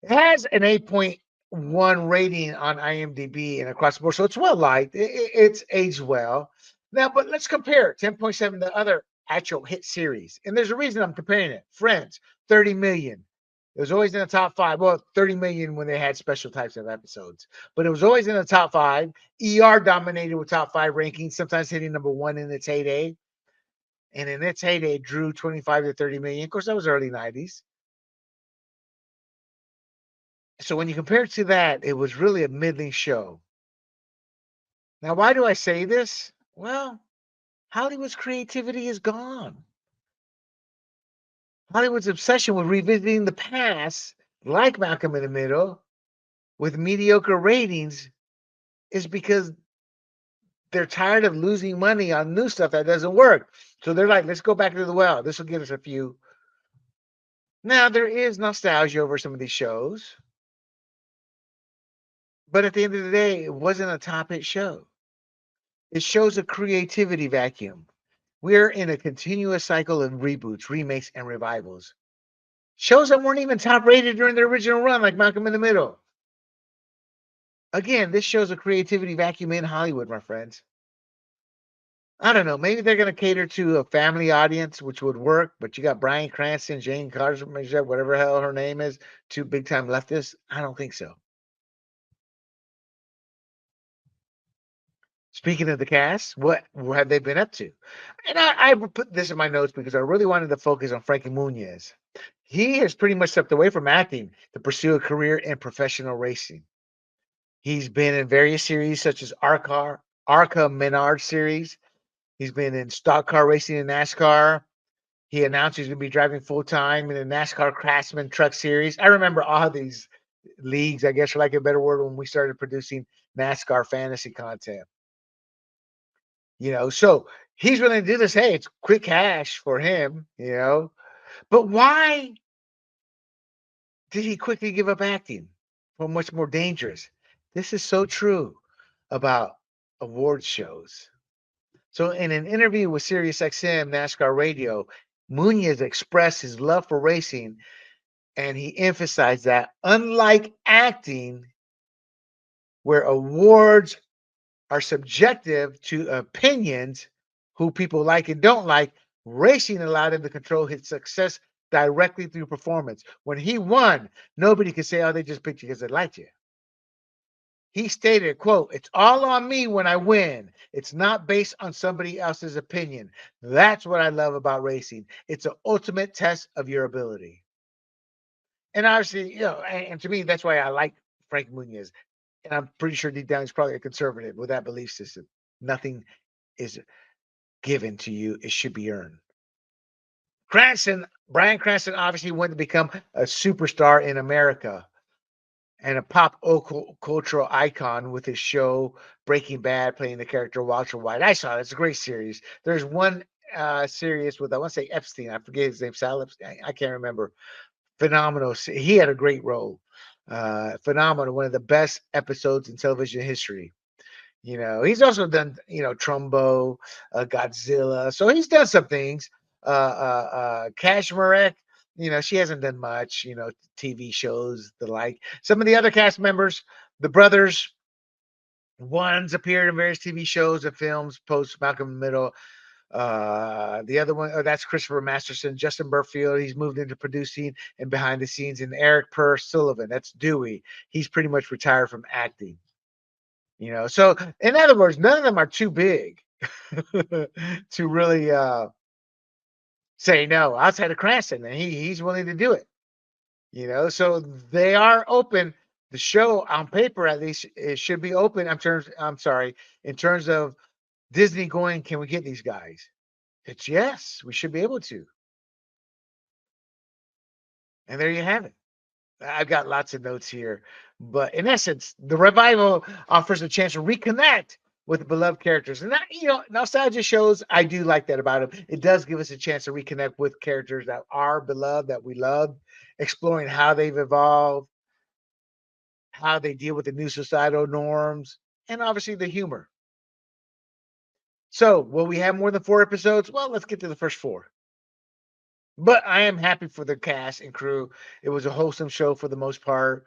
It has an 8.1 rating on IMDb and across the board, so it's well liked. It's aged well. Now, but let's compare 10.7 to other actual hit series. And there's a reason I'm comparing it. Friends, 30 million. It was always in the top five. Well, 30 million when they had special types of episodes, but it was always in the top five. ER dominated with top five rankings, sometimes hitting number one in its heyday. And in its heyday, it drew 25 to 30 million. Of course, that was early 90s. So when you compare it to that, it was really a middling show. Now, why do I say this? Well, Hollywood's creativity is gone. Hollywood's obsession with revisiting the past, like Malcolm in the Middle, with mediocre ratings, is because they're tired of losing money on new stuff that doesn't work. So they're like, let's go back to the well. This will give us a few. Now, there is nostalgia over some of these shows, but at the end of the day, it wasn't a top hit show. It shows a creativity vacuum. We're in a continuous cycle of reboots, remakes, and revivals. Shows that weren't even top rated during their original run, like Malcolm in the Middle. Again, this shows a creativity vacuum in Hollywood, my friends. I don't know. Maybe they're going to cater to a family audience, which would work. But you got Bryan Cranston, Jane Carter, whatever the hell her name is, two big time leftists. I don't think so. Speaking of the cast, what have they been up to? And I put this in my notes because I really wanted to focus on Frankie Muniz. He has pretty much stepped away from acting to pursue a career in professional racing. He's been in various series such as Arca Menard series. He's been in stock car racing and NASCAR. He announced he's going to be driving full time in the NASCAR Craftsman Truck Series. I remember all these leagues, I guess, for like a better word, when we started producing NASCAR fantasy content. So he's willing to do this. Hey, it's quick cash for him. But why did he quickly give up acting for much more dangerous? This is so true about award shows. So, in an interview with SiriusXM NASCAR Radio, Munoz expressed his love for racing, and he emphasized that unlike acting, where awards are subjective to opinions, who people like and don't like, racing allowed him to control his success directly through performance. When he won, nobody could say, oh, they just picked you because they liked you. He stated, quote, it's all on me when I win. It's not based on somebody else's opinion. That's what I love about racing. It's an ultimate test of your ability. And obviously, and to me, that's why I like Frank Munoz. And I'm pretty sure deep down he's probably a conservative with that belief system. Nothing is given to you, it should be earned. Bryan Cranston obviously wanted to become a superstar in America and a pop cultural icon with his show Breaking Bad, playing the character Walter White. I saw it. It's a great series. There's one series with, I want to say Epstein. I forget his name. I can't remember. Phenomenal. He had a great role. Phenomenal. One of the best episodes in television history. He's also done, Trumbo, Godzilla. So he's done some things. Cash Marek, she hasn't done much, TV shows, the like. Some of the other cast members, the brothers, one's appeared in various TV shows and films post Malcolm in the Middle. The other one, that's Christopher Masterson. Justin Burfield, he's moved into producing and behind the scenes. And Eric Per Sullivan, that's Dewey. He's pretty much retired from acting. So in other words, none of them are too big to really say no outside of Cranston, and he's willing to do it. So they are open. The show on paper, at least, it should be open. In terms of Disney going, can we get these guys? It's yes, we should be able to. And there you have it. I've got lots of notes here, but in essence, the revival offers a chance to reconnect with beloved characters, and that, nostalgia shows. I do like that about them. It does give us a chance to reconnect with characters that are beloved, that we love, exploring how they've evolved, how they deal with the new societal norms, and obviously the humor. So, will we have more than 4 episodes? Well, let's get to the first 4. But I am happy for the cast and crew. It was a wholesome show for the most part.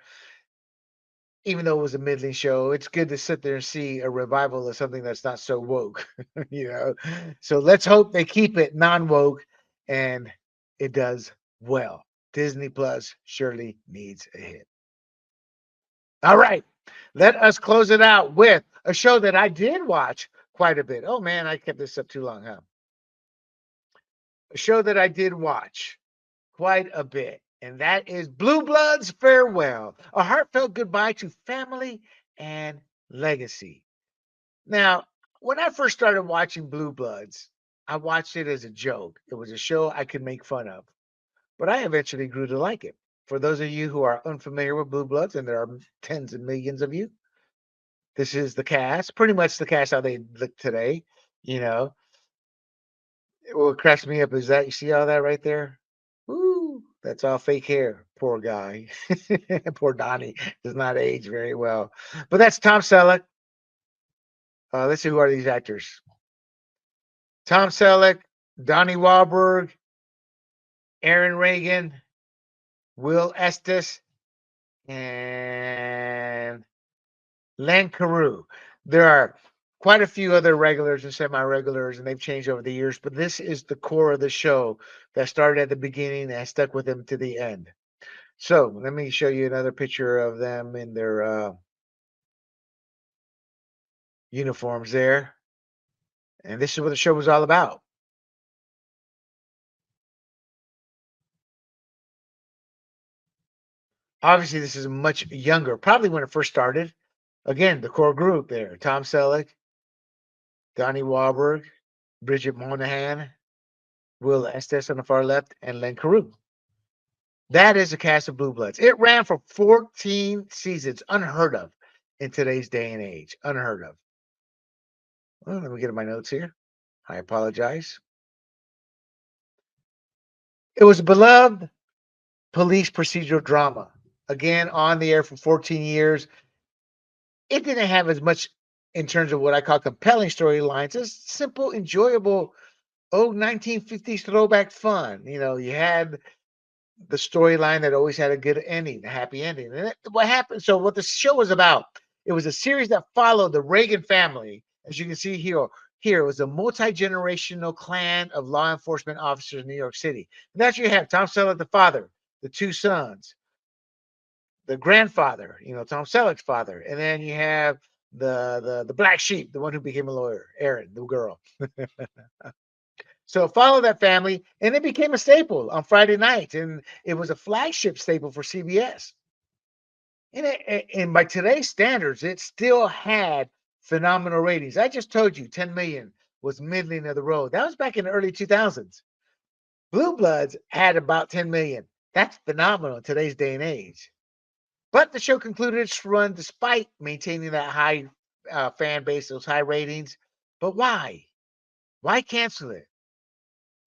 Even though it was a middling show, it's good to sit there and see a revival of something that's not so woke, you know. So let's hope they keep it non-woke and it does well. Disney Plus surely needs a hit. All right. Let us close it out with a show that I did watch quite a bit. Oh man, I kept this up too long, huh? A show that I did watch quite a bit, and that is Blue Bloods Farewell, a heartfelt goodbye to family and legacy. Now, when I first started watching Blue Bloods, I watched it as a joke. It was a show I could make fun of, but I eventually grew to like it. For those of you who are unfamiliar with Blue Bloods, and there are tens of millions of you, this is the cast, pretty much the cast how they look today. You know, what cracks me up is that you see all that right there? Woo, that's all fake hair. Poor guy. Poor Donnie does not age very well. But that's Tom Selleck. Let's see who are these actors. Tom Selleck, Donnie Wahlberg, Aaron Reagan, Will Estes, and Len Carew. There are quite a few other regulars and semi-regulars, and they've changed over the years, but this is the core of the show that started at the beginning and stuck with them to the end. So let me show you another picture of them in their uniforms there. And this is what the show was all about. Obviously, this is much younger, probably when it first started. Again, the core group there: Tom Selleck, Donnie Wahlberg, Bridget Monahan, Will Estes on the far left, and Len Carew. That is the cast of Blue Bloods. It ran for 14 seasons, unheard of in today's day and age. Unheard of. Well, let me get my notes here. I apologize. It was a beloved police procedural drama. Again, on the air for 14 years. It didn't have as much in terms of what I call compelling storylines, as simple, enjoyable, 1950s throwback fun. You had the storyline that always had a good ending, a happy ending. And what happened? So, what the show was about, it was a series that followed the Reagan family. As you can see here it was a multi-generational clan of law enforcement officers in New York City. And that's you have Tom Selleck, the father, the 2 sons, the grandfather, Tom Selleck's father, and then you have the black sheep, the one who became a lawyer, Aaron, the girl. So follow that family, and it became a staple on Friday nights, and it was a flagship staple for CBS. And by today's standards, it still had phenomenal ratings. I just told you 10 million was middling of the road. That was back in the early 2000s. Blue Bloods had about 10 million. That's phenomenal in today's day and age. But the show concluded its run despite maintaining that high fan base, those high ratings. But why? Why cancel it?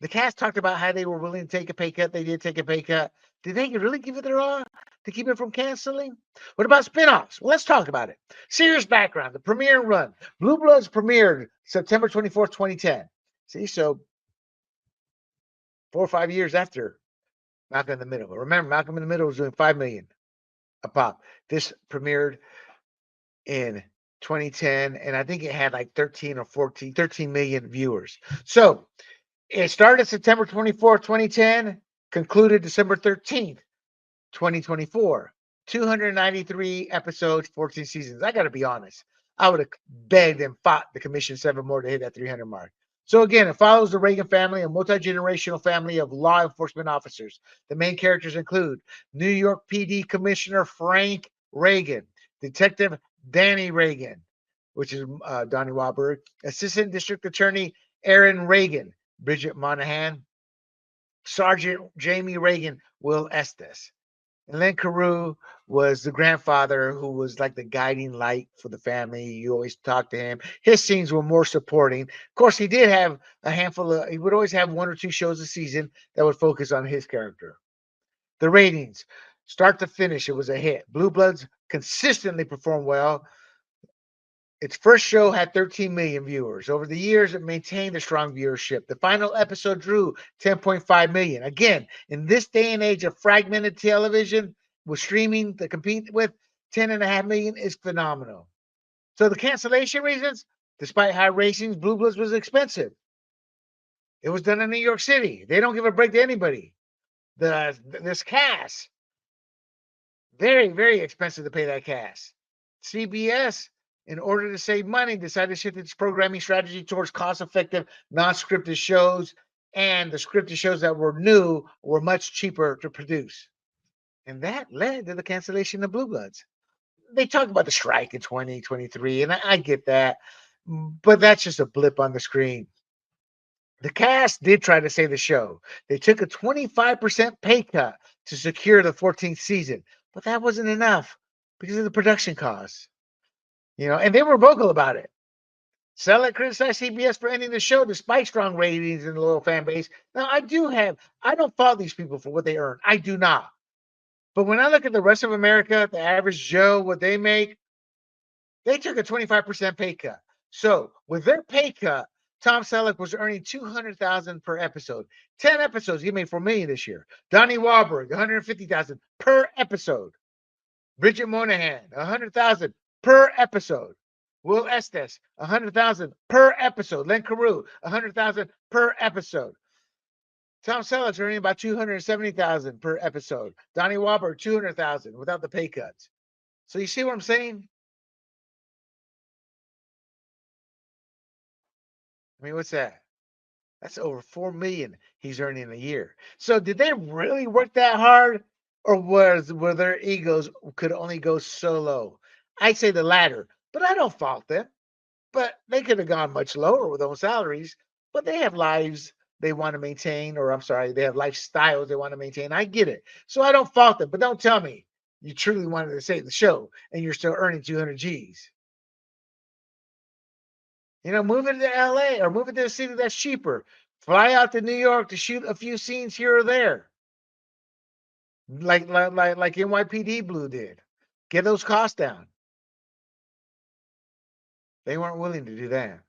The cast talked about how they were willing to take a pay cut. They did take a pay cut. Did they really give it their all to keep it from canceling? What about spinoffs? Well, let's talk about it. Serious background, the premiere run. Blue Bloods premiered September 24th, 2010. See, so 4 or 5 years after Malcolm in the Middle. But remember, Malcolm in the Middle was doing 5 million a pop. This premiered in 2010, and I think it had like 13 million viewers. So it started September 24th, 2010, concluded December 13th, 2024. 293 episodes, 14 seasons. I got to be honest. I would have begged and fought the commission 7 more to hit that 300 mark. So again, it follows the Reagan family, a multi-generational family of law enforcement officers. The main characters include New York PD Commissioner Frank Reagan, Detective Danny Reagan, which is Donnie Wahlberg, Assistant District Attorney Aaron Reagan, Bridget Monahan, Sergeant Jamie Reagan, Will Estes. And Len Carew was the grandfather who was like the guiding light for the family. You always talk to him. His scenes were more supporting. Of course, he did have a handful of, he would always have one or two shows a season that would focus on his character. The ratings, start to finish, it was a hit. Blue Bloods consistently performed well. Its first show had 13 million viewers. Over the years, it maintained a strong viewership. The final episode drew 10.5 million. Again, in this day and age of fragmented television with streaming to compete with, 10.5 million is phenomenal. So the cancellation reasons, despite high ratings, Blue Bloods was expensive. It was done in New York City. They don't give a break to anybody. This cast, very, very expensive to pay that cast. CBS, in order to save money, decided to shift its programming strategy towards cost-effective, non-scripted shows, and the scripted shows that were new were much cheaper to produce. And that led to the cancellation of Blue Bloods. They talk about the strike in 2023, and I get that, but that's just a blip on the screen. The cast did try to save the show. They took a 25% pay cut to secure the 14th season, but that wasn't enough because of the production costs. And they were vocal about it. Selleck criticized CBS for ending the show despite strong ratings and a loyal fan base. Now, I don't fault these people for what they earn. I do not. But when I look at the rest of America, the average Joe, what they make, they took a 25% pay cut. So with their pay cut, Tom Selleck was earning $200,000 per episode. 10 episodes, he made $4 million this year. Donnie Wahlberg, $150,000 per episode. Bridget Moynahan, $100,000 per episode. Will Estes, $100,000 per episode. Len Carew, $100,000 per episode. Tom Selleck's earning about $270,000 per episode. Donnie Wahlberg, $200,000 without the pay cuts. So you see what I'm saying? I mean, what's that? That's over 4 million he's earning a year. So did they really work that hard, or were their egos could only go so low? I'd say the latter, but I don't fault them. But they could have gone much lower with those salaries. But they have lives they want to maintain, or I'm sorry, they have lifestyles they want to maintain. I get it. So I don't fault them, but don't tell me you truly wanted to save the show and you're still earning 200 G's. Move it to LA or move it to a city that's cheaper. Fly out to New York to shoot a few scenes here or there, like NYPD Blue did. Get those costs down. They weren't willing to do that.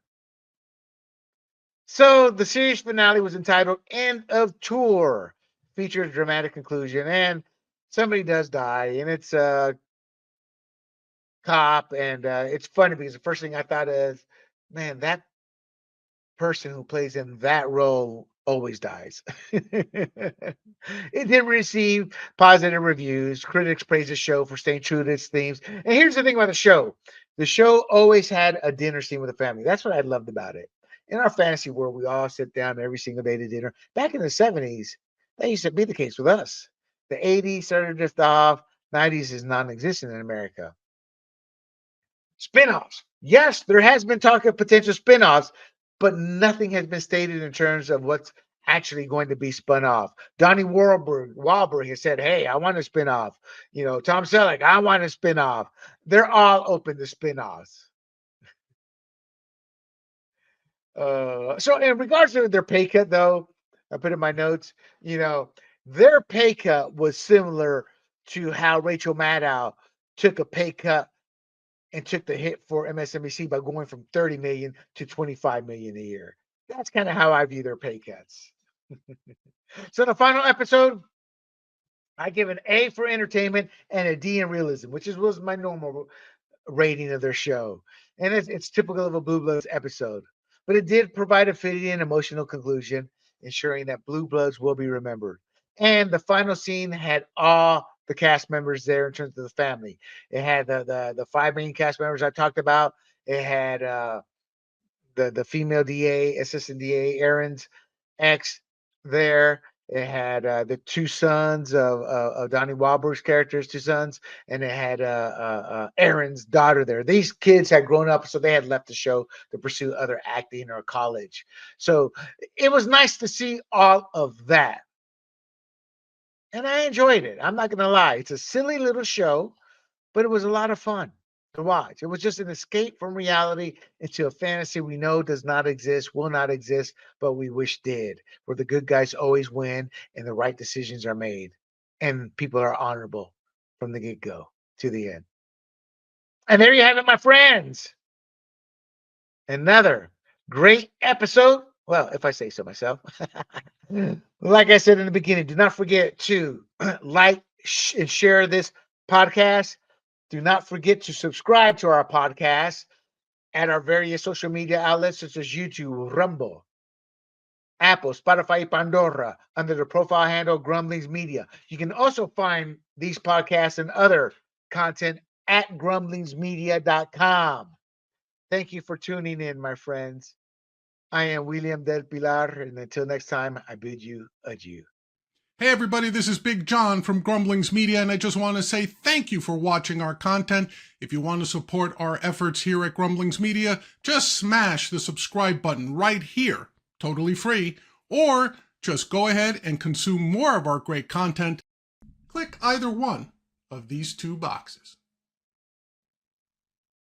So the series finale was entitled End of Tour, features dramatic conclusion, and somebody does die, and it's a cop, and it's funny because the first thing I thought is, man, that person who plays in that role always dies. It did receive positive reviews. Critics praised the show for staying true to its themes. And here's the thing about the show. The show always had a dinner scene with the family. That's what I loved about it. In our fantasy world, we all sit down every single day to dinner. Back in the 70s, that used to be the case with us. The 80s started to drift off. 90s is non-existent in America. Spinoffs. Yes, there has been talk of potential spinoffs, but nothing has been stated in terms of what's actually going to be spun off. Donnie Wahlberg has said, "Hey, I want to spin off." Tom Selleck, "I want to spin off." They're all open to spinoffs. So in regards to their pay cut, though, I put in my notes. Their pay cut was similar to how Rachel Maddow took a pay cut and took the hit for MSNBC by going from 30 million to 25 million a year. That's kind of how I view their pay cuts. So the final episode, I give an A for entertainment and a D in realism, which was my normal rating of their show. And it's typical of a Blue Bloods episode. But it did provide a fitting and emotional conclusion, ensuring that Blue Bloods will be remembered. And the final scene had all the cast members there in terms of the family. It had the five main cast members I talked about. It had the female DA, assistant DA, Aaron's ex there. It had the two sons of Donnie Wahlberg's characters, two sons, and it had Aaron's daughter there. These kids had grown up, so they had left the show to pursue other acting or college. So it was nice to see all of that. And I enjoyed it. I'm not going to lie. It's a silly little show, but it was a lot of fun to watch. It was just an escape from reality into a fantasy we know does not exist, will not exist, but we wish did, where the good guys always win and the right decisions are made and people are honorable from the get go to the end. And there you have it, my friends. Another great episode. Well, if I say so myself. Like I said in the beginning, do not forget to like and share this podcast. Do not forget to subscribe to our podcast at our various social media outlets such as YouTube, Rumble, Apple, Spotify, Pandora, under the profile handle GrumblingsMedia. You can also find these podcasts and other content at GrumblingsMedia.com. Thank you for tuning in, my friends. I am William Del Pilar, and until next time, I bid you adieu. Hey everybody, this is Big John from Grumblings Media, and I just want to say thank you for watching our content. If you want to support our efforts here at Grumblings Media, just smash the subscribe button right here, totally free, or just go ahead and consume more of our great content. Click either one of these two boxes.